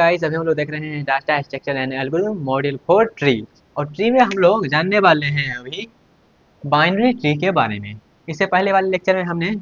Guys, अभी हम लोग देख रहे हैं data structure and algorithm module for tree. और ट्री में हम लोग जानने वाले हैं अभी बाइनरी ट्री के बारे में। इससे पहले वाले लेक्चर में हमने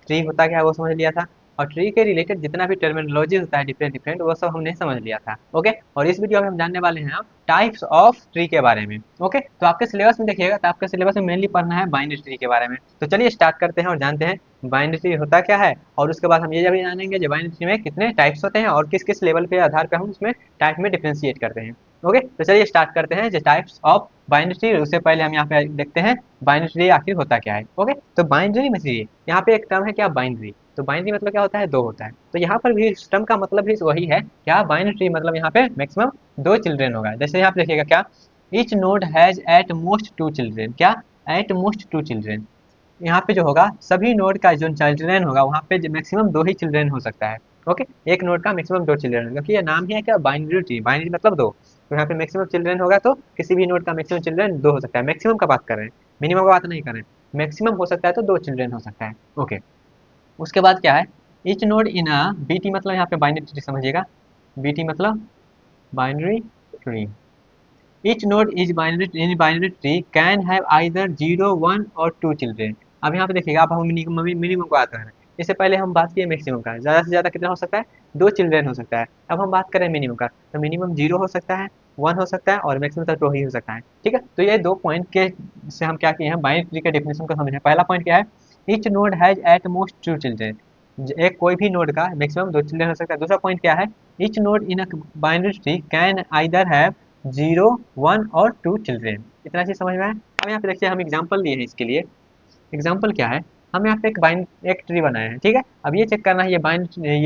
ट्री होता क्या है वो समझ लिया था, और ट्री के रिलेटेड जितना भी टर्मिनोलॉजी होता है डिफरेंट डिफरेंट, वो सब हमने समझ लिया था। ओके, और इस वीडियो में हम जानने वाले हैं टाइप्स ऑफ ट्री के बारे में। ओके, तो आपके सिलेबस में देखिएगा तो आपके सिलेबस में मेनली पढ़ना है बाइनरी ट्री के बारे में। तो चलिए स्टार्ट करते हैं और जानते हैं बाइनरी ट्री होता क्या है, और उसके बाद हम ये भी जानेंगे कि बाइनरी ट्री में कितने टाइप्स होते हैं और किस किस लेवल के आधार पर हम उसमें टाइप में डिफ्रेंशिएट करते हैं। ओके, तो चलिए स्टार्ट करते हैं जो टाइप्स ऑफ बाइनरी ट्री। उससे पहले हम यहाँ पे देखते हैं बाइनरी ट्री आखिर होता क्या है। ओके, तो बाइनरी में यहाँ पे एक टर्म है क्या, बाइनरी। तो बाइनरी मतलब क्या होता है, दो होता है। तो यहाँ पर भी इस टर्म का मतलब भी वही है क्या, बाइनरी ट्री मतलब यहाँ पे मैक्सिमम दो चिल्ड्रेन होगा। जैसे यहाँ पे देखिएगा क्या, each node has at most two children. क्या, एट मोस्ट टू चिल्ड्रेन। यहाँ पे जो होगा सभी नोड का जो चिल्ड्रेन होगा वहाँ पे मैक्सिमम दो ही चिल्ड्रेन हो सकता है। ओके, एक नोड का मैक्सिमम दो चिल्ड्रेन, क्योंकि ये नाम ही है क्या, बाइनरी ट्री। बाइनरी मतलब दो, तो यहाँ पे मैक्सिमम चिल्ड्रेन होगा तो किसी भी नोड का मैक्सिमम चिल्ड्रेन दो हो सकता है। मैक्सिमम का बात कर रहे हैं, मिनिमम का बात नहीं कर रहे हैं। मैक्सिमम हो सकता है तो दो चिल्ड्रेन हो सकता है। ओके, उसके बाद क्या है, each node in a BT, मतलब यहाँ पे बाइनरी ट्री समझिएगा। बीटी मतलब binary tree. Each node is binary in binary tree can have either 0 1 और 2 चिल्ड्रेन। अब यहाँ पे देखिएगा, अब हम मिनिमम को बात कर रहे हैं। इससे पहले हम बात किए मैक्सिमम का, ज़्यादा से ज़्यादा कितना हो सकता है, दो चिल्ड्रेन हो सकता है। अब हम बात करें मिनिमम का, तो मिनिमम 0 हो सकता है, 1 हो सकता है, और मैक्सिमम तक 2 ही हो सकता है। ठीक है, तो ये दो पॉइंट के से हम क्या किए हैं, बाइनरी ट्री के डेफिनेशन को समझे। पहला पॉइंट क्या है, each node has at most 2 children. एक कोई भी नोड का मैक्सिमम दो चिल्ड्रेन हो सकता है। दूसरा पॉइंट क्या है, each node in a binary tree can either have 0 1 और 2 चिल्ड्रेन। इतना चीज समझ में आया। अब यहाँ पे देखिए हम एग्जांपल लिए हैं इसके लिए। एग्जांपल क्या है, हम यहाँ पे एक ट्री बनाए हैं। ठीक है, अब ये चेक करना है ये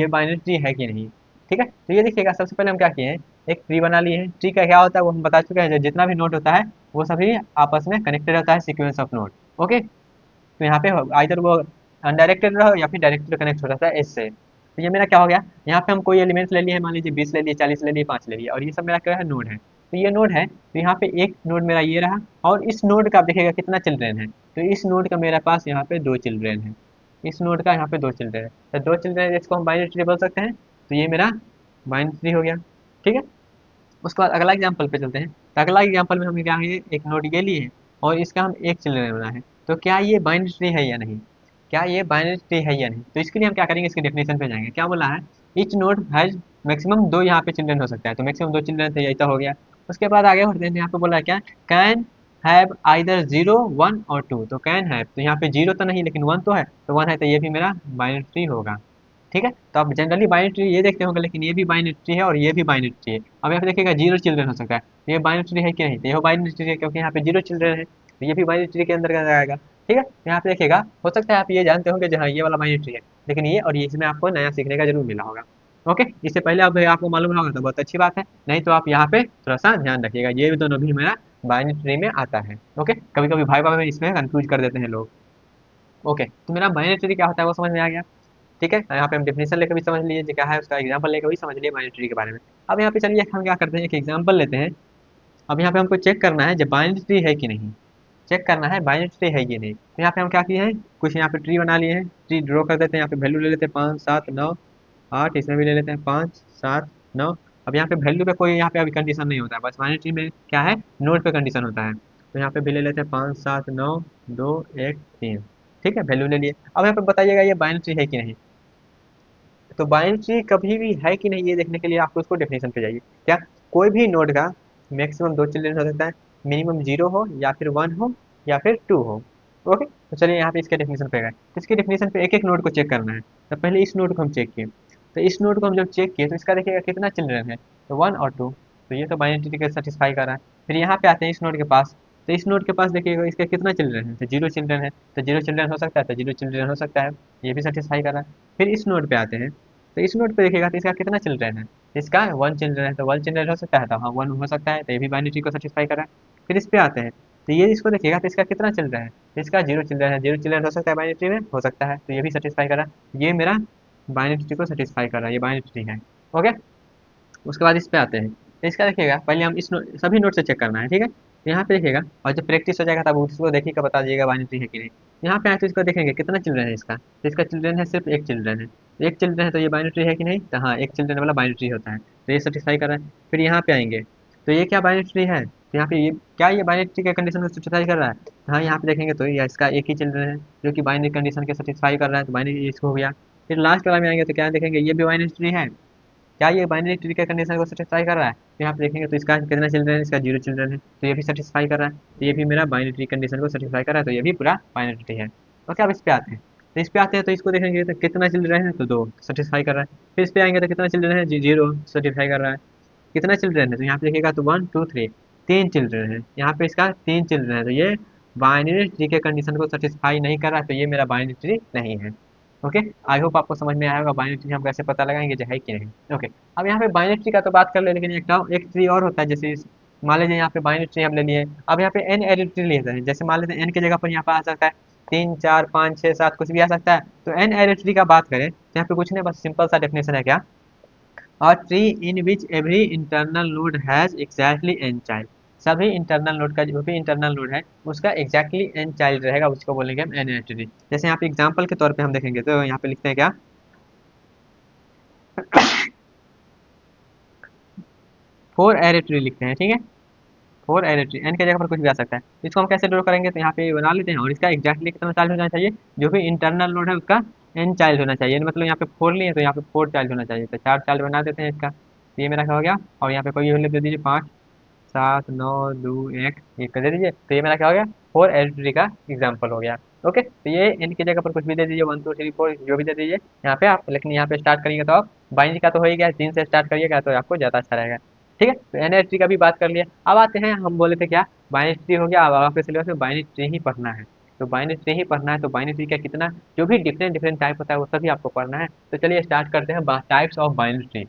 बाइनरी ट्री है कि नहीं। ठीक है, तो ये देखिएगा, सबसे पहले हम क्या किए हैं, एक ट्री बना लिए हैं। ट्री का क्या होता है वो हम बता चुके हैं, जितना भी नोड होता है वो सभी आपस में कनेक्टेड होता है, सीक्वेंस ऑफ नोड। ओके, तो यहाँ पे आइदर वो अनडायरेक्टेड रहो या फिर डायरेक्टेड कनेक्ट हो जाता है एस से। तो ये मेरा क्या हो गया, यहाँ पे हम कोई एलिमेंट्स ले लिए, मान लीजिए 20 ले लिए, 40 ले लिए, 5 ले लिए, और ये सब मेरा क्या है, नोड है। तो ये नोड है, तो यहाँ पे एक नोड मेरा ये रहा, और इस नोड का आप देखिएगा कितना चिल्ड्रेन है। तो इस नोड का मेरे पास यहाँ पे दो चिल्ड्रेन है, इस नोड का यहाँ पे दो चिल्ड्रेन है। तो दो चिल्ड्रेन इसको हम बाइनरी ट्री बोल सकते हैं। तो ये मेरा बाइनरी ट्री हो गया। ठीक है, उसके बाद अगला एग्जाम्पल पे चलते हैं। तो अगला एग्जाम्पल में हम क्या है, एक नोड ये लिए और इसका हम एक चिल्ड्रेन बना है। तो क्या ये बाइनरी ट्री है या नहीं, क्या ये बाइनरी ट्री है या नहीं। तो इसके लिए हम क्या करेंगे, इसके डेफिनेशन पे जाएंगे। क्या बोला है, ईच नोड हैज मैक्सिमम दो यहाँ पे चिल्ड्रेन हो सकता है। तो मैक्सिमम दो चिल्ड्रेन तो यही तो हो गया। उसके बाद आगे बढ़ते हैं, यहाँ पे बोला है क्या, कैन हैव आइदर 0 1 और 2। तो कैन हैव, तो यहाँ पे 0 तो नहीं लेकिन 1 तो है, तो 1 है तो ये भी मेरा बाइनरी ट्री होगा। ठीक है, तो आप जनरली बाइनरी ट्री ये देखते होंगे, लेकिन ये भी बाइनरी ट्री है और ये भी बाइनरी ट्री है। अब यहाँ पे देखिएगा 0 चिल्ड्रेन हो सकता है, तो ये बाइनरी ट्री है कि नहीं, तो ये बाइनरी ट्री है क्योंकि यहाँ पे 0 चिल्ड्रेन है, तो ये भी बाइनरी ट्री के अंदर आएगा। ठीक है, तो यहाँ पे देखिएगा, हो सकता है आप ये जानते होंगे जो हाँ ये वाला बाइनरी ट्री है, लेकिन ये और ये इसमें आपको नया सीखने का जरूर मिला होगा। ओके, इससे पहले अब आपको मालूम ना होगा तो बहुत अच्छी बात है, नहीं तो आप यहाँ पे थोड़ा सा ध्यान रखिएगा, ये भी दोनों भी मेरा बाइनरी ट्री में आता है। ओके, कभी कभी भाई भाई इसमें कंफ्यूज कर देते हैं लोग। ओके, तो मेरा बाइनरी ट्री क्या होता है वो समझ में आ गया। ठीक है, यहाँ पे हम डेफिनेशन लेकर भी समझ लिए क्या है, उसका एग्जांपल लेकर भी समझ लिए बाइनरी ट्री के बारे में। अब यहाँ पे चलिए हम क्या करते हैं, एक एग्जांपल लेते हैं। अब यहाँ पे हमको चेक करना है जब बाइनरी ट्री है कि नहीं, चेक करना है बाइनरी ट्री है कि नहीं। तो यहाँ पे हम क्या किए हैं, कुछ यहाँ पे ट्री बना लिए हैं, ट्री ड्रॉ कर देते हैं। यहाँ पे वैल्यू ले लेते हैं 5 7 9 8, इसमें भी ले लेते हैं 5 7 9। अब यहाँ पे वैल्यू पे कोई यहाँ पे अभी कंडीशन नहीं होता है, बस बाइनरी ट्री में क्या है, नोड पे कंडीशन होता है। तो यहाँ पे भी ले लेते हैं 5 7 9 2 1 3। ठीक है, वैल्यू ले लिए। अब यहाँ पे बताइएगा ये बाइनरी ट्री है कि नहीं। तो बाइनरी ट्री कभी भी है कि नहीं ये देखने के लिए आपको उसको डेफिनेशन पे जाइए। क्या, कोई भी नोड का मैक्सिमम दो चिल्ड्रन हो सकता है, मिनिमम 0 हो या फिर 1 हो या फिर 2 हो। ओके, तो चलिए यहाँ पे इसके डेफिनेशन पे गए, तो इसके डेफिनेशन पे एक एक नोड को चेक करना है। तो पहले इस नोड को हम चेक किए, तो इस नोड को हम जब चेक किए तो इसका देखिएगा कितना चिल्ड्रन है, तो 1 और 2। तो ये तो बाइनरी ट्री को सेटिस्फाई कर रहा है। फिर यहाँ पे आते हैं इस नोड के पास, तो इस नोड के पास देखिएगा इसका कितना चिल्ड्रन है, तो 0 चिल्ड्रन है। तो 0 चिल्ड्रन हो सकता है, तो 0 चिल्ड्रन हो सकता है, ये भी सेटिस्फाई कर रहा है। फिर इस नोड पे आते हैं, तो इस नोड पे देखिएगा तो इसका कितना चिल्ड्रन है, इसका 1 चिल्ड्रन है, तो 1 चिल्ड्रन हो सकता है, तो हाँ 1 हो सकता है, तो ये भी बाइनरी ट्री को सेटिस्फाई कर रहा है। फिर इस पे आते हैं, तो ये इसको देखिएगा तो इसका कितना चिल्ड्रन है, तो इसका 0 चिल्ड्रन है, 0 चिल्ड्रन हो सकता है बाइनरी ट्री में, हो सकता है, तो ये भी सेटिस्फाई कर रहा है, ये मेरा बाइनरी ट्री को सेटिस्फाई कर रहा है, ये बाइनरी ट्री है। ओके, उसके बाद इस पे आते हैं, तो इसका देखिएगा पहले हम सभी नोट से चेक करना है। ठीक है, तो यहाँ पे देखिएगा, और जब प्रैक्टिस हो जाएगा तब उसको देखिएगा बता दीजिएगा बाइनरी ट्री है कि नहीं। यहाँ पे आए तो इसका देखेंगे कितना चिल्ड्रन है इसका, तो इसका चिल्ड्रन है सिर्फ एक चिल्ड्रन है, एक चिल्ड्रन है तो ये बाइनरी ट्री है कि नहीं, तो हाँ एक चिल्ड्रन वाला बाइनरी ट्री होता है, तो ये सेटिस्फाई कर रहा है। फिर यहाँ पे आएंगे तो ये क्या बाइनरी ट्री है, तो यहाँ पे ये क्या, ये बाइनरी ट्री के कंडीशन को सेटिस्फाई कर रहा है, तो हाँ यहाँ पे देखेंगे तो ये इसका एक ही चिल्ड्रन है जो कि बाइनरी कंडीशन के सेटिस्फाई कर रहा है, तो बाइनरी इसको हो गया। फिर लास्ट वाला में आएंगे तो क्या देखेंगे, ये भी बाइनरी ट्री है, क्या ये बाइनरी ट्री के कंडीशन को सेटिस्फाई कर रहा है, तो यहाँ पे देखेंगे तो इसका कितना चिल्ड्रन है, इसका जीरो चिल्ड्रन है, तो ये भी सेटिस्फाई कर रहा है, तो ये भी मेरा बाइनरी ट्री कंडीशन को सेटिस्फाई कर रहा है, तो ये भी पूरा बाइनरी ट्री है। ओके, अब इस पे आते हैं, तो इस पे आते हैं तो इसको देखेंगे तो कितना चिल्ड्रन है, तो दो सेटिस्फाई कर रहा है। फिर इस पे आएंगे तो कितना चिल्ड्रन है, जीरो सेटिस्फाई कर रहा है। कितना चिल्ड्रन है, तो यहाँ पे देखिएगा तो वन टू थ्री, तीन चिल्ड्रन है, यहाँ पे इसका तीन चिल्ड्रन है, तो ये बाइनरी ट्री के कंडीशन को सेटिस्फाई नहीं कर रहा है, तो ये मेरा बाइनरी ट्री नहीं है। ओके, आई होप आपको समझ में आया होगा बाइनरी ट्री हम कैसे पता लगाएंगे जो है कि नहीं। ओके, अब यहाँ पे बाइनरी ट्री का तो बात कर ले, लेकिन एक ट्री और होता है, जैसे मान लीजिए यहाँ पे बाइनरी ट्री हम ले लिए, अब यहाँ पे एन एडिड ट्री लेते हैं, जैसे मान लेते हैं एन की जगह पर यहाँ पे आ सकता है तीन चार पाँच छः सात कुछ भी आ सकता है, तो एन एडिड ट्री का बात करें तो यहाँ पे कुछ नहीं, बस सिंपल सा डेफिनेशन है क्या, a tree in which every internal node has exactly n child, सभी इंटरनल नोड का जो भी इंटरनल नोड है उसका एग्जैक्टली एन चाइल्ड रहेगा, उसको बोलेंगे हम एन ट्री। जैसे यहाँ पे एग्जांपल के तौर पे हम देखेंगे तो यहाँ पे लिखते हैं क्या, फोर एरे ट्री लिखते हैं, ठीक है, फोर एरे ट्री, एन के जगह पर कुछ भी आ सकता है, इसको हम कैसे ड्रॉ करेंगे, तो यहाँ पे बना लेते हैं और इसका एग्जैक्टली कितना चाइल्ड होना चाहिए, जो भी इंटरनल नोड है उसका एन चाइल्ड होना चाहिए, मतलब यहाँ पे फोर लिए तो यहाँ पे फोर चाइल्ड होना चाहिए, तो चार चाइल्ड बना देते हैं इसका, तो ये मेरा क्या हो गया, और यहाँ पे कोई वैल्यू दे दीजिए, पाँच सात नौ दो एक कर दे दीजिए, तो ये मेरा क्या हो गया, फोर एल ट्री का एग्जाम्पल हो गया। ओके, तो ये एन की जगह पर कुछ भी दे दीजिए, वन टू थ्री फोर जो भी दे दीजिए यहाँ पे आप, लेकिन यहाँ पे स्टार्ट करिएगा तो आप बाइनरी का तो हो ही गया, तीन से स्टार्ट करिएगा तो आपको ज़्यादा अच्छा रहेगा। ठीक है, तो एन एल ट्री का भी बात कर लिया, अब आते हैं, हम बोले थे क्या, बाइनरी ट्री हो गया, अब आपके सिलेबस में बाइनरी ट्री ही पढ़ना है, तो बाइनरी ट्री ही पढ़ना है, तो बाइनरी ट्री का कितना जो भी डिफरेंट डिफरेंट टाइप होता है वो सभी आपको पढ़ना है। तो चलिए स्टार्ट करते हैं types of binary tree.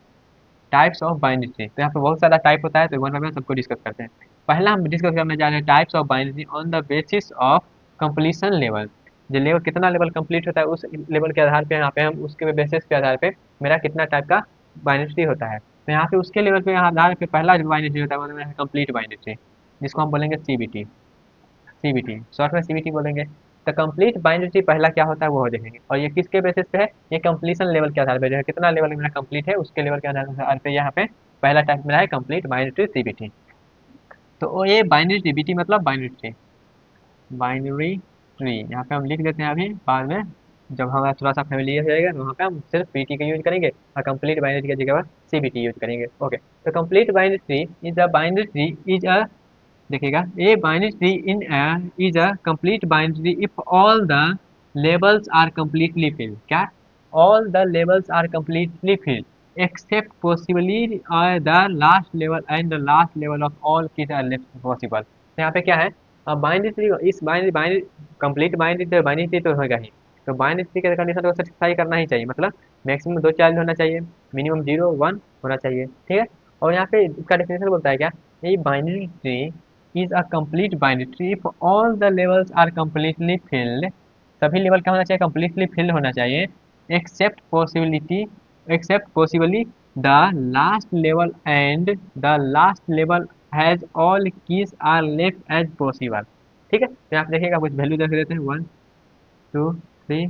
Types of binary tree, तो यहाँ पे बहुत सारा टाइप होता है, तो वन बाय वन सबको डिस्कस करते हैं। पहला हम डिस्कस करने जा रहे हैं types of binary on the basis of completion level, जो लेवल कितना लेवल कंप्लीट होता है उस लेवल के आधार पे यहाँ पे हम उसके बेसिस के आधार पे मेरा कितना टाइप का बाइनरी ट्री होता है, तो यहाँ पे उसके लेवल पे आधार पे पहला जो बाइनरी ट्री होता है वो है कंप्लीट बाइनरी ट्री, जिसको हम बोलेंगे सीबीटी, सीबीटी शॉर्ट में सीबीटी बोलेंगे। तो कंप्लीट बाइनरी पहला क्या होता है वो देखेंगे, और ये किसके बेसिस पे है, ये कंप्लीशन लेवल के आधार पे, जो है कितना लेवल मेरा कंप्लीट है उसके लेवल के आधार पे यहाँ पे पहला टाइप मेरा है कंप्लीट बाइनरी सीबीटी। तो ये बाइनरी सीबीटी मतलब बाइनरी ट्री, बाइनरी ट्री यहाँ पे हम लिख देते हैं, अभी बाद में जब हमारा थोड़ा सा फैमिलियर हो जाएगा तो वहाँ पे हम सिर्फ पीटी का यूज करेंगे और कंप्लीट बाइनरी की जगह पर सीबीटी यूज करेंगे। ओके, तो complete binary tree is a binary tree is a, देखिएगा, a binary tree in is a complete binary if all the labels are completely filled, क्या, all the labels are completely filled except possibly the last level and the last level of all keys are left possible. तो यहाँ पे क्या है, binary tree, इस binary binary complete binary tree तो होगा ही, तो बाइनरी ट्री के कंडीशन को सेटिस्फाई करना ही चाहिए, मतलब मैक्सिमम दो चाइल्ड होना चाहिए, मिनिमम जीरो वन होना चाहिए, ठीक है। और यहाँ पे इसका डेफिनेशन बोलता है क्या, ये binary tree is a complete binary tree if all the levels are completely filled, सभी लेवल क्या होना चाहिए, completely filled होना चाहिए, except possibility, except possibly the last level and the last level has all keys are left as possible। ठीक है, तो यहाँ पे देखिएगा कुछ वैल्यू देख देते हैं, one two three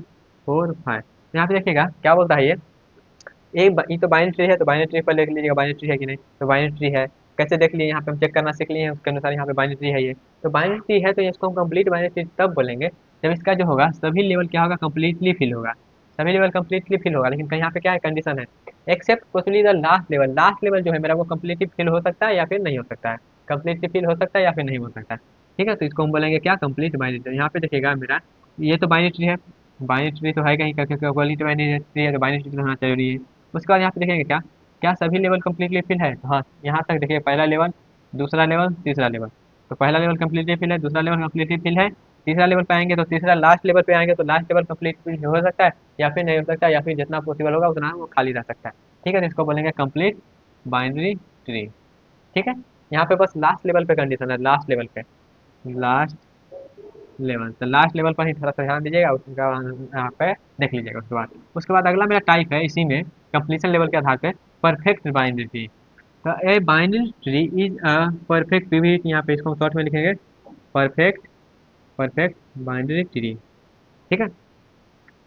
four five, यहाँ पे देखिएगा क्या बोलता है ये तो बाइनरी ट्री है, तो बाइनरी ट्री पर देख लीजिएगा बाइनरी ट्री है कि नहीं, तो बाइनरी ट्री है, कैसे देख लिए, यहाँ पे हम चेक करना सीख लिए हैं, उसके अनुसार यहाँ पे बाइनरी ट्री है ये, तो बाइनरी ट्री है तो इसको हम कंप्लीट बाइनरी ट्री तब बोलेंगे जब इसका जो होगा सभी लेवल क्या होगा, कंप्लीटली फिल होगा, सभी लेवल कंप्लीटली फिल होगा, लेकिन यहाँ पे क्या है कंडीशन है, except possibly the last level, last level जो है मेरा वो कंप्लीटली फिल हो सकता है या फिर नहीं हो सकता है, कंप्लीटली फिल हो सकता है या फिर नहीं हो सकता है। ठीक है, तो इसको हम बोलेंगे क्या, कंप्लीट बाइनरी ट्री। यहाँ पे देखिएगा मेरा ये तो बाइनरी ट्री है, बाइनरी ट्री तो है कहीं, क्योंकि क्वालिटी बाइनरी ट्री है तो बाइनरी ट्री तो होना जरूरी है। उसके बाद यहाँ पे देखेंगे क्या, क्या सभी लेवल कम्प्लीटली फिल है, तो हाँ यहाँ तक देखिए, पहला लेवल दूसरा लेवल तीसरा लेवल, तो पहला लेवल कम्प्लीटली फिल है, दूसरा लेवल कम्प्लीटली फिल है, तीसरा लेवल पे आएंगे तो तीसरा लास्ट लेवल पे आएंगे तो लास्ट लेवल कम्प्लीट फिल हो सकता है या फिर नहीं हो सकता, या फिर जितना पॉसिबल होगा उतना वो खाली रह सकता है। ठीक है, तो इसको बोलेंगे कंप्लीट बाइनरी ट्री। ठीक है, यहाँ पे बस लास्ट लेवल पे कंडीशन है, लास्ट लेवल पे, लास्ट लेवल, तो लास्ट लेवल पर ही थोड़ा सा ध्यान दीजिएगा, उसका यहाँ पे देख लीजिएगा। उसके बाद अगला मेरा टाइप है इसी में कंप्लीशन लेवल के आधार पे परफेक्ट बाइनरी ट्री। तो a binary tree is a perfect पीवी, यहाँ पे इसको हम शॉर्ट में लिखेंगे परफेक्ट, परफेक्ट बाइनरी ट्री। ठीक है,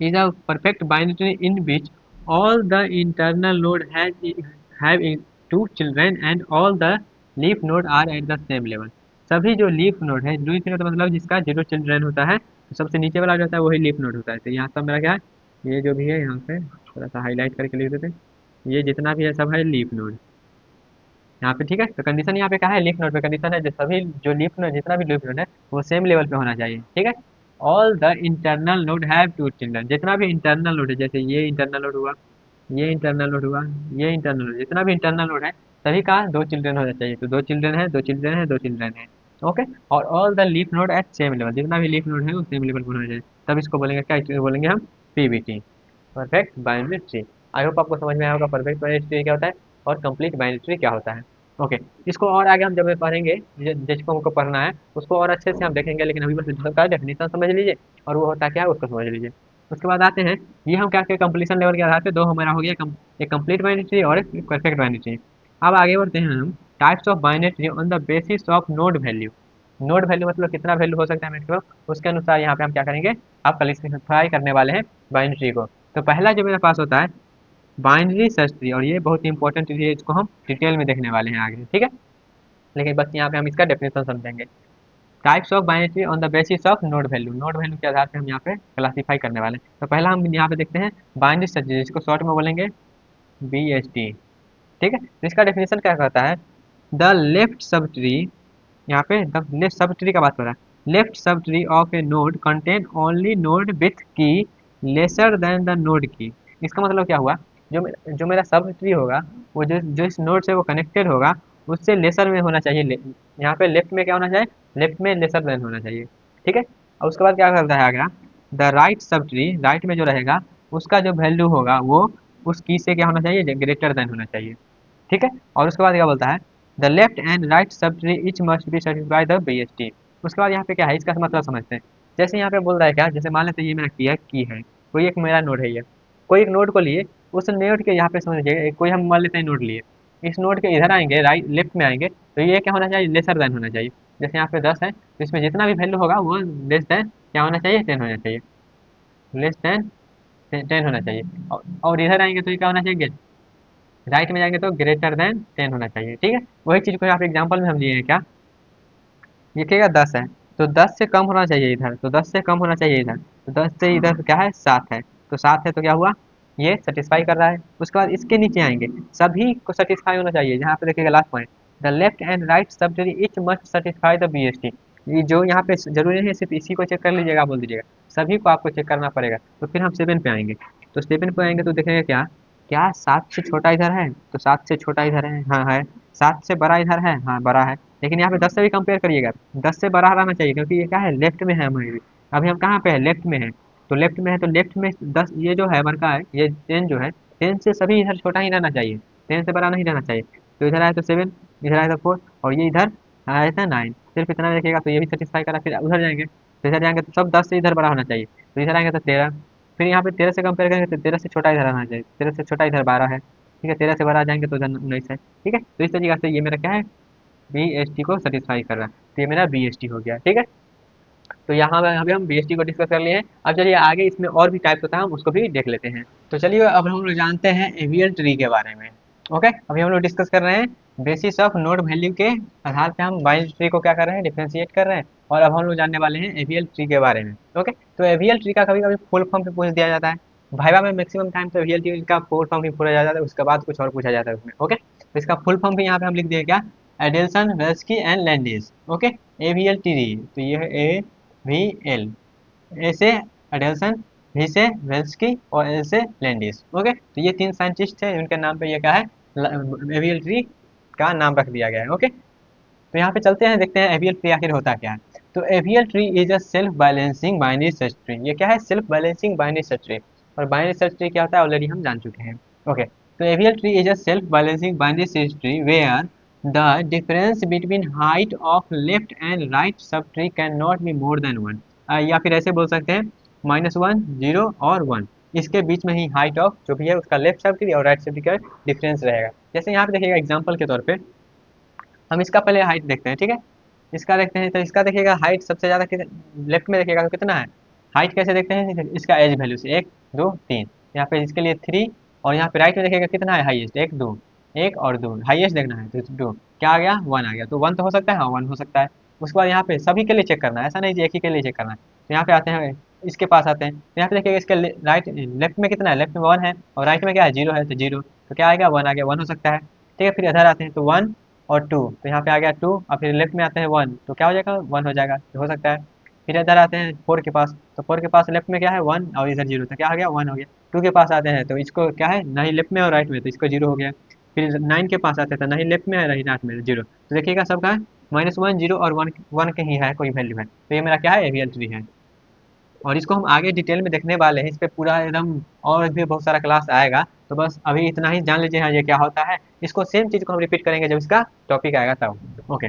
is a perfect binary in which all the internal node have two children and all the leaf node are at the same level। सभी जो लीफ नोड है, लीफ नोड मतलब जिसका zero children होता है, तो सबसे नीचे वाला जो होता है वही लीफ नोड होता है। तो यहाँ सब मेरा क्या है, ये जो भी है यहाँ पे थोड़ा सा हाईलाइट करके लिख देते हैं, ये जितना भी है सब है लीफ नोड यहाँ पे। ठीक है, तो कंडीशन यहाँ पे क्या है, लीफ नोड पे कंडीशन है जो सभी जो लीफ नोड जितना भी लीफ नोड है वो सेम लेवल पे होना चाहिए। ठीक है, all the internal node have two children, जितना भी इंटरनल नोड है, जैसे ये इंटरनल नोड हुआ, ये इंटरनल नोड हुआ, ये इंटरनल नोड, जितना भी इंटरनल नोड है सभी का दो चिल्ड्रन होना चाहिए। तो दो चिल्ड्रन है, दो चिल्ड्रन है, दो चिल्ड्रन है। ओके, और all the leaf node eight same level, जितना भी लीफ नोड है वो सेम लेवल पर होना चाहिए। तब इसको बोलेंगे क्या, इसको बोलेंगे हम PBT, perfect binary tree. I hope आपको समझ में आया होगा परफेक्ट बाइनरी ट्री क्या होता है और कंप्लीट बाइनरी ट्री क्या होता है। ओके, इसको और आगे हम जब पढ़ेंगे, जिसको हमको पढ़ना है उसको और अच्छे से हम देखेंगे, लेकिन अभी बस इसका डेफिनेशन समझ लीजिए और वो होता क्या है उसको समझ लीजिए। उसके बाद आते हैं, ये हम क्या कंप्लीशन लेवल के आधार पे दो हमारा हो गया एक कंप्लीट बाइनरी ट्री और एक परफेक्ट बाइनरी ट्री। अब आगे बढ़ते हैं हम, types of binary tree on the basis of node value. Node value मतलब कितना वैल्यू हो सकता है मैक्सिमम, उसके अनुसार यहाँ पे हम क्या करेंगे, आप क्लासिफाई करने वाले हैं बाइनरी ट्री को। तो पहला जो मेरे पास होता है बाइनरी सर्च ट्री, और ये बहुत ही इंपॉर्टेंट ट्री है, इसको हम डिटेल में देखने वाले हैं आगे। ठीक है, लेकिन बस यहाँ पे हम इसका डेफिनेशन समझेंगे। Types of binary tree on the basis of node value, node value के आधार पे हम यहाँ पे क्लासीफाई करने वाले हैं। तो पहला हम यहाँ पे देखते हैं बाइनरी सर्च ट्री, जिसको शॉर्ट में बोलेंगे BST। ठीक है, तो इसका डेफिनेशन क्या कहता है, द लेफ्ट सब ट्री, यहाँ पे द लेफ्ट सब ट्री का बात हो रहा है, left sub tree of A node contain only node with की लेसर देन द नोड की। इसका मतलब क्या हुआ, जो मेरा सब ट्री होगा वो जो इस नोड से वो कनेक्टेड होगा उससे लेसर में होना चाहिए। यहाँ पे लेफ्ट में क्या होना चाहिए, लेफ्ट में लेसर देन होना चाहिए। ठीक है, और उसके बाद क्या करता है आगे, the right sub tree, right में जो रहेगा उसका जो वैल्यू होगा वो उस की से क्या होना चाहिए, ग्रेटर देन होना चाहिए। ठीक है, और उसके बाद क्या बोलता है, the left and right sub tree etch must be satisfy the BST। उसके बाद यहाँ पे क्या है, इसका मतलब समझते हैं। जैसे यहाँ पे बोल रहा है क्या, जैसे मान लेते हैं ये मेरा की है, कोई एक मेरा नोड है, ये कोई एक नोड को लिए, उस नोड के यहाँ पे समझ लीजिए कोई हम मान लेते हैं नोड लिए, इस नोड के इधर आएंगे, राइट लेफ्ट में आएंगे, तो ये क्या होना चाहिए, लेसर देन होना चाहिए। जैसे यहाँ पे 10 है तो इसमें जितना भी वैल्यू होगा वो लेस देन क्या होना चाहिए, 10 होना चाहिए, लेस देन 10 होना चाहिए। और इधर आएंगे तो ये क्या होना चाहिए, राइट में जाएंगे तो ग्रेटर देन 10 होना चाहिए। ठीक है, वही चीज़ को यहाँ पे एग्जाम्पल में हम लिए हैं क्या, ये क्या 10 है तो 10 से कम होना चाहिए इधर, तो 10 से कम होना चाहिए इधर, तो 10 से इधर क्या है 7 है, तो 7 है तो क्या हुआ, ये सेटिस्फाई कर रहा है। उसके बाद इसके नीचे आएंगे, सभी को सेटिस्फाई होना चाहिए। यहाँ पे देखिएगा last point, the left and right sub tree etch must satisfy the BST। ये जो यहाँ पे जरूरी नहीं है सिर्फ इसी को चेक कर लीजिएगा, बोल दीजिएगा सभी को आपको चेक करना पड़ेगा। तो फिर हम 7 पे आएंगे, तो 7 पे आएंगे तो देखेंगे क्या, क्या 7 से छोटा इधर है, तो 7 से छोटा इधर है, हाँ है। 7 से बड़ा इधर है, हाँ बड़ा है। लेकिन यहाँ पे 10 से भी कंपेयर करिएगा, 10 से बड़ा रहना चाहिए, क्योंकि ये क्या है, लेफ्ट में है हमारी। अभी हम कहाँ पे है, लेफ्ट में है, तो लेफ्ट में है तो लेफ्ट में 10, ये जो है हमारे का है, ये 10 जो है, 10 से सभी इधर छोटा ही रहना चाहिए, 10 से बड़ा नहीं रहना चाहिए। तो इधर आया तो 7, इधर आया तो 4, और ये इधर आया था 9, सिर्फ इतना देखिएगा तो ये भी सेटिस्फाई करा। फिर उधर जाएंगे तो इधर जाएंगे तो सब 10 से इधर बड़ा होना चाहिए, तो इधर आएंगे तो 13, फिर यहाँ पे 13 से कंपेयर करेंगे तो 13 से छोटा इधर आना चाहिए, 13 से छोटा इधर 12 है। ठीक है, 13 से बड़ा आ जाएंगे तो इधर 19 है। ठीक है, तो इस तरीके से ये मेरा क्या है, BST को सेटिस्फाई कर रहा है, तो ये मेरा BST हो गया। ठीक है, तो यहाँ पे अभी हम BST को डिस्कस कर लिए हैं। अब चलिए आगे इसमें और भी टाइप्स होता है, हम उसको भी देख लेते हैं। तो चलिए अब हम लोग जानते हैं AVL ट्री के बारे में। ओके, अभी हम लोग डिस्कस कर रहे हैं बेसिस ऑफ नोड वैल्यू के आधार पे हम बाइनरी ट्री को क्या कर रहे हैं, डिफ्रेंशिएट कर रहे हैं। और अब हम लोग जानने वाले हैं AVL ट्री के बारे में। ओके, तो AVL ट्री का कभी कभी फुल फॉर्म पे पूछ दिया जाता है, भाइवा में मैक्सिमम टाइम तो AVL ट्री का फुल फॉर्म भी पूछा जाता है, उसके बाद कुछ और पूछा जाता है उसमें। ओके, तो इसका फुल फॉर्म भी यहाँ पे हम लिख दिए क्या, Adelson, Velsky and Landis. Okay, AVL tree, तो ये है AVL, ए से एडेल्सन, वी से वेल्स्की और एल से लैंडिस। ओके, तो ये तीन साइंटिस्ट थे, उनके नाम पे ये क्या है, एवियल ट्री का नाम रख दिया गया है। ओके, तो यहाँ पे चलते हैं, देखते हैं एवियल ट्री आखिर होता क्या है। तो AVL tree is a self balancing binary search tree. ये क्या है, self balancing binary search tree. और बाइनरी सर्च ट्री क्या होता है ऑलरेडी हम जान चुके हैं। ओके, तो AVL tree is a self balancing binary search tree where the difference between height of left and right sub tree can not be more than 1। या फिर ऐसे बोल सकते हैं -1, 0 और 1, इसके बीच में ही हाइट ऑफ जो भी है उसका लेफ्ट सब ट्री और राइट सब ट्री का डिफरेंस रहेगा। जैसे यहाँ पे देखिएगा एग्जाम्पल के तौर पे, हम इसका पहले हाइट देखते हैं। ठीक है, इसका देखते हैं, तो इसका देखिएगा हाइट सबसे ज़्यादा लेफ्ट में देखिएगा तो कितना है, हाइट कैसे देखते हैं, इसका एज वैल्यू से 1 2 3, यहाँ पे इसके लिए 3, और यहाँ पे राइट में देखिएगा कितना है हाईएस्ट, 1 2, 1 और 2, हाईएस्ट देखना है तो 2, क्या आ गया 1 आ गया, तो 1 तो हो सकता है, हाँ 1 हो सकता है। उसके बाद यहाँ पे सभी के लिए चेक करना है, ऐसा नहीं कि एक ही के लिए चेक करना है। तो यहाँ पे आते हैं, इसके पास आते हैं, तो यहाँ पे देखिएगा इसके राइट लेफ्ट में कितना है, लेफ्ट में 1 है, और राइट में क्या है 0 है, तो 0, तो क्या आएगा 1 आ गया, 1 हो सकता है। ठीक है, फिर इधर आते हैं तो 1 और 2, तो यहाँ पे आ गया 2, और फिर लेफ्ट में आते हैं 1, तो क्या हो जाएगा 1 हो जाएगा, तो हो सकता है। फिर इधर आते हैं 4 के पास, तो 4 के पास लेफ्ट में क्या है 1, और इधर 0, तो क्या हो गया 1 हो गया। 2 के पास आते हैं तो इसको क्या है, ना ही लेफ्ट में और राइट में, तो इसको 0 हो गया। फिर 9 के पास आते हैं तो ना ही लेफ्ट में है ना ही राइट में, 0, तो देखिएगा सबका -1 0 और 1 1 के ही है, कोई वैल्यू है, तो ये मेरा क्या है रियल ट्री है। और इसको हम आगे डिटेल में देखने वाले हैं, इस पे पूरा एकदम और भी बहुत सारा क्लास आएगा, तो बस अभी इतना ही जान लीजिए हाँ ये क्या होता है। इसको सेम चीज़ को हम रिपीट करेंगे जब इसका टॉपिक आएगा तब। ओके,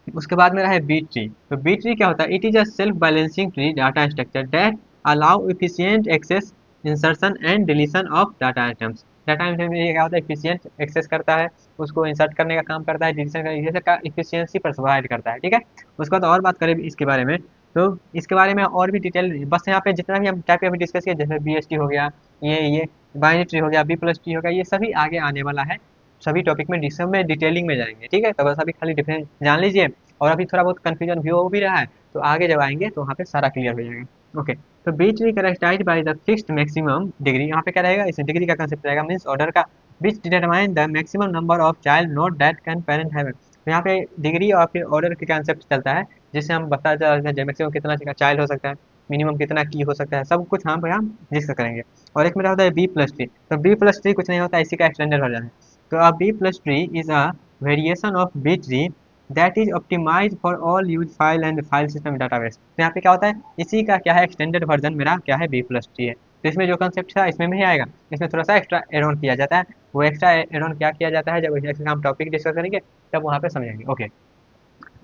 उसके बाद मेरा है बी ट्री। तो बी ट्री क्या होता है, it is a self balancing tree data structure that allow efficient access, insertion and deletion of data items. Data item में ये क्या होता है, एफिशिएंट एक्सेस करता है, उसको इंसर्ट करने का काम करता है, डिलीशन का एफिशिएंसी प्रोवाइड करता है। ठीक है, उसके बाद और बात करें इसके बारे में, तो इसके बारे में और भी डिटेल, बस यहाँ पे जितना भी हम टाइप अभी डिस्कस किया, जैसे बी एस टी हो गया, ये बाइनरी ट्री हो गया, बी प्लस ट्री हो गया, ये सभी आगे आने वाला है। सभी टॉपिक में सब में डिटेलिंग में जाएंगे। ठीक है, तो बस अभी खाली डिफरेंस जान लीजिए, और अभी थोड़ा बहुत कन्फ्यूजन भी हो भी रहा है, तो आगे जब आएंगे तो वहाँ पे सारा क्लियर हो जाएगा। ओके, तो बीच भी characterize by the fixed maximum degree, यहाँ पे क्या रहेगा, इस डिग्री का कंसेप्ट रहेगा, मीन्स ऑर्डर का, विच determine the maximum number of child note that can parent have. तो यहाँ पे डिग्री और फिर ऑर्डर के कंसेप्ट चलता है, जिससे हम बता सकते हैं मैक्सिमम कितना चाइल्ड हो सकता है, मिनिमम कितना की हो सकता है, सब कुछ यहाँ पे हम डिस्कस करेंगे। और एक मेरा होता है बी प्लस ट्री, तो बी प्लस ट्री कुछ नहीं होता है, इसी का एक्सटेंडेड वर्जन है। तो a B plus tree is a variation of B tree that is optimized for all use file and file system database। तो यहाँ पे क्या होता है, इसी का क्या है एक्सटेंडेड वर्जन मेरा क्या है बी प्लस ट्री है। तो इसमें जो कंसेप्ट था इसमें भी आएगा, इसमें थोड़ा सा एक्स्ट्रा एड ऑन किया जाता है। वो एक्स्ट्रा एड ऑन क्या किया जाता है, जब इसका हम टॉपिक डिस्कस करेंगे तब वहाँ पे समझेंगे। ओके,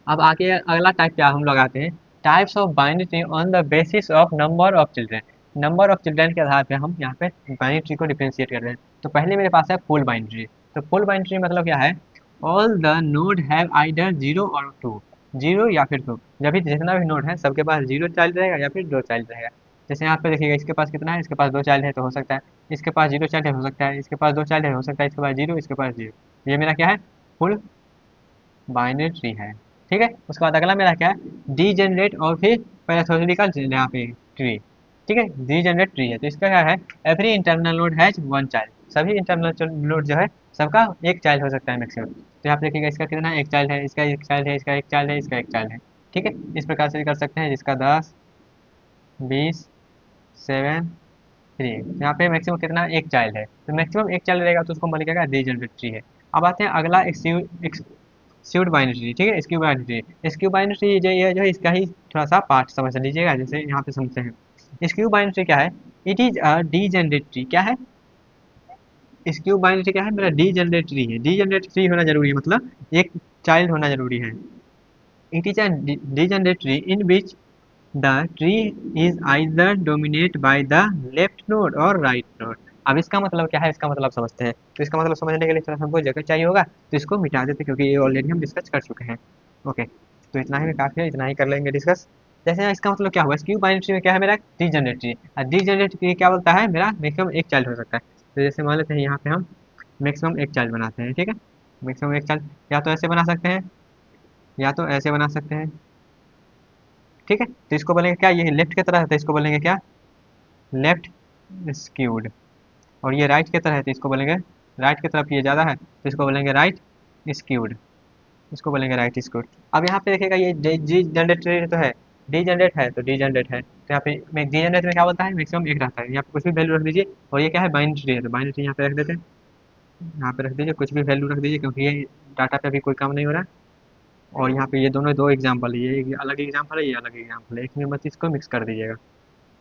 अब आगे अगला टाइप क्या हम लोग आते हैं, types of binary tree on the basis of number of children. Number of children के आधार पे हम यहाँ पे बाइनरी ट्री को डिफरेंशिएट कर रहे हैं। तो पहले मेरे पास है फुल बाइनरी ट्री। तो फुल बाइनरी ट्री मतलब क्या है, all the node have either 0 और 2, 0 या फिर 2, जब भी जितना भी नोड है सबके पास 0 चाइल्ड रहेगा या फिर 2 चाइल्ड रहेगा। जैसे यहाँ पे देखिएगा इसके पास कितना है, इसके पास 2 चाइल्ड है तो हो सकता है, इसके पास 0 चाइल्ड है हो सकता है, इसके पास 2 चाइल्ड है हो सकता है, इसके पास 0, इसके पास 0। ये मेरा क्या है, फुल बाइनरी ट्री है। ठीक है, उसके बाद अगला मेरा क्या है, डीजेनरेट और फिर पैराथोलॉजिकल यहाँ पे ट्री। ठीक है, डीजेनरेट ट्री है, तो इसका क्या है, every internal node has 1 child, सभी इंटरनल नोड जो है सबका एक चाइल्ड हो सकता है मैक्सिमम। तो यहाँ पे देखिएगा इसका कितना है, एक चाइल्ड है, इसका एक चाइल्ड है, इसका एक चाइल्ड है, इसका एक चाइल्ड है। ठीक है, इस प्रकार से कर सकते हैं, जिसका 10 20 7 3, यहाँ पे मैक्सिमम कितना एक चाइल्ड है, तो मैक्सिमम एक चाइल्ड रहेगा तो उसको मान लिया डीजेनरेट ट्री है। अब आते हैं अगला स्क्यूड बाइनरी। ठीक है, स्क्यू बाइनरी, स्क्यू बाइनरी जो ये जो है इसका ही थोड़ा सा पार्ट समझ लीजिएगा, जैसे यहाँ पे समझते हैं स्क्यू बाइनरी क्या है, it is a degenerate tree. क्या है, स्क्यू बाइनरी क्या है, मेरा डीजेनरेट ट्री है। डीजेनरेट ट्री होना जरूरी है, मतलब एक चाइल्ड होना जरूरी है। It is a degenerate tree in which the tree is either dominate by the left node और राइट नोड। अब इसका मतलब क्या है, इसका मतलब समझते हैं। तो इसका मतलब समझने के लिए थोड़ा हमको जगह चाहिए होगा, तो इसको मिटा देते क्योंकि ये ऑलरेडी हम डिस्कस कर चुके हैं। ओके, तो इतना ही काफ़ी है, इतना ही कर लेंगे डिस्कस। जैसे यहाँ इसका मतलब क्या हुआ, स्क्यू बाइनरी में क्या है मेरा डीजेनरेट ट्री, और डीजेनरेट ट्री क्या बोलता है, मेरा मैक्सिमम एक चाइल्ड हो सकता है। तो जैसे मान लेते हैं यहाँ पे हम मैक्सिमम एक चाइल्ड बनाते हैं। ठीक है, मैक्सिमम एक चाइल्ड या तो ऐसे बना सकते हैं या तो ऐसे बना सकते हैं। ठीक है, तो इसको बोलेंगे क्या, ये लेफ्ट की तरह है तो इसको बोलेंगे क्या, लेफ्ट स्क्यूड। और ये राइट की तरह है तो इसको बोलेंगे, राइट की तरफ ये ज़्यादा है तो इसको बोलेंगे राइट स्क्यूड, इसको बोलेंगे राइट स्क्यूड। अब यहाँ पे देखिएगा ये डी जनरेट तो है, डी जनरेट है तो डी जनरेट है, तो यहाँ पे डी जनरेट में क्या बोलता है, मैक्सिमम एक रहता है, यहाँ पे कुछ भी वैल्यू रख दीजिए। और ये क्या है, बाइनरी ट्री है, तो बाइनरी ट्री यहाँ पे रख देते हैं, यहाँ पे रख दीजिए, कुछ भी वैल्यू रख दीजिए क्योंकि ये डाटा पे अभी कोई काम नहीं हो रहा है। और यहाँ पे ये दोनों दो एग्जाम्पल है, ये अलग एग्जाम्पल है, ये अलग एग्जाम्पल है, एक में मत इसको मिक्स कर दीजिएगा।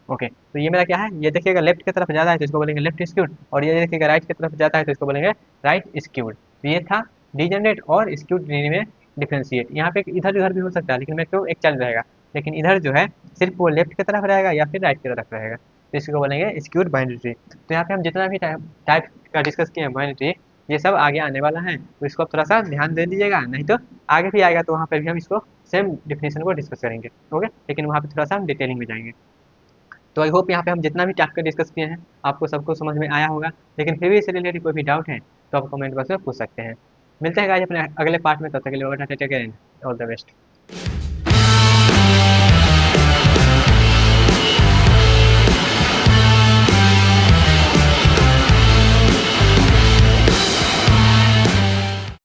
ओके, तो ये मेरा क्या है, ये देखिएगा लेफ्ट की तरफ ज़्यादा है तो इसको बोलेंगे लेफ्ट स्क्यूड, और ये देखिएगा राइट की तरफ जाता है तो इसको बोलेंगे राइट स्क्यूड। तो ये था डीजेनरेट और स्क्यूड में डिफ्रेंशिएट। यहाँ पे इधर उधर भी हो सकता है, लेकिन मैं क्यों एक चल रहेगा, लेकिन इधर जो है सिर्फ वो लेफ्ट की तरफ रहेगा या फिर राइट की तरफ रहेगा, तो इसको बोलेंगे स्क्यूड बाइनरी ट्री। तो यहाँ पे हम जितना भी टाइप का डिस्कस किए हैं बाइनरी ट्री, ये सब आगे आने वाला है, तो इसको आप थोड़ा सा ध्यान दे दीजिएगा, नहीं तो आगे भी आएगा तो वहाँ पर भी हम इसको सेम डिफिनेशन को डिस्कस करेंगे। ओके, लेकिन वहाँ पे थोड़ा सा हम डिटेलिंग में जाएंगे। तो आई होप यहाँ पे हम जितना भी टॉपिक डिस्कस किए हैं आपको सबको समझ में आया होगा। लेकिन फिर भी इससे रिलेटेड कोई भी डाउट है तो आप कमेंट बॉक्स में पूछ सकते हैं। मिलते हैं गाइस अपने अगले पार्ट में, तब तक के लिए ऑल द बेस्ट।